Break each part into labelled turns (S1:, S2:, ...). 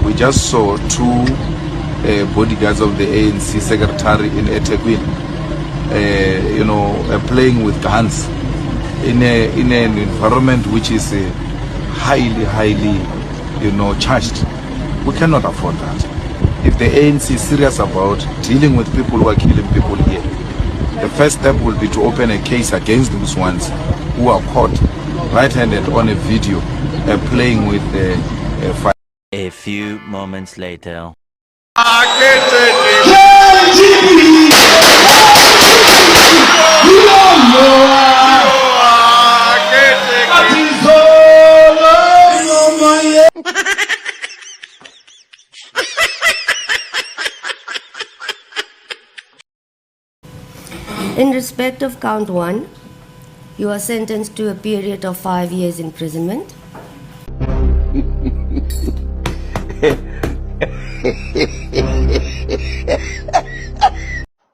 S1: We just saw two bodyguards of the ANC secretary in eThekwini, playing with guns in an environment which is highly, charged. We cannot afford that. If the ANC is serious about dealing with people who are killing people here, the first step will be to open a case against those ones who are caught right-handed on a video playing with fire.
S2: A few moments later.
S3: In respect of count 1, you are sentenced to a period of 5 years imprisonment.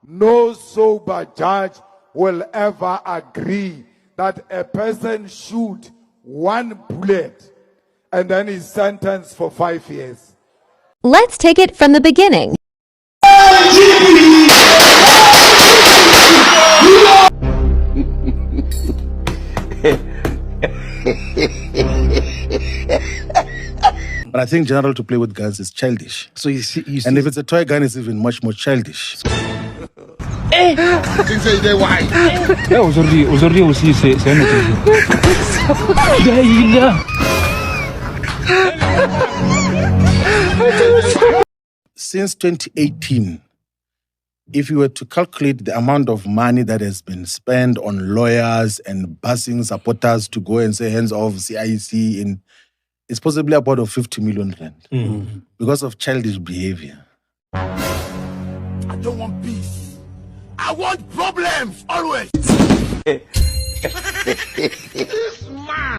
S4: No sober judge will ever agree that a person shoot one bullet and then is sentenced for 5 years.
S5: Let's take it from the beginning.
S6: But I think general to play with guns is childish.
S7: So you see,
S6: and if it's a toy gun, it's even much more childish. Since 2018, if you were to calculate the amount of money that has been spent on lawyers and busing supporters to go and say hands off CIC, it's possibly about 50 million rand because of childish behavior.
S4: I don't want peace. I want problems always. This man.